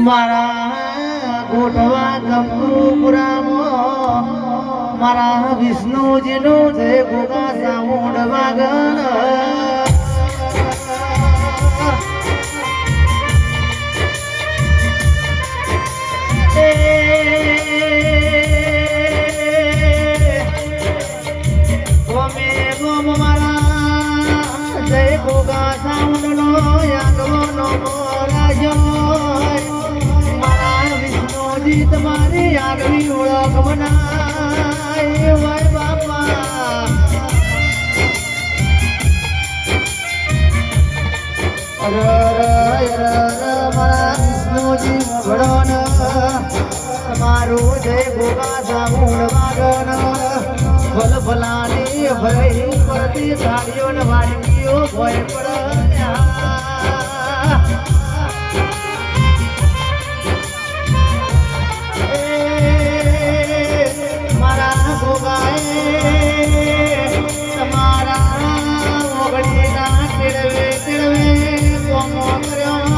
મારા ગોઠવા ગમપુરામાં મારા વિષ્ણુજીનું જય ગોગા સાઉન્ડ વાગણ જય ગોગા સાઉન્ડ નો યાદવો નો મોરાજો મારા વિષ્ણુજી તમારી આગવી ઓળખ બનાય વાય બાપા મારા વિષ્ણુજી ભગવાન તમારું જય ગોગા સાઉન્ડ વાગન ભલ ભલાની ભય પડતી સાડીઓ ને વાડકીઓ ભય પડ્યા મારા ગોગાએ તમારા ઓગણીના ટેડવે કોમો કર્યો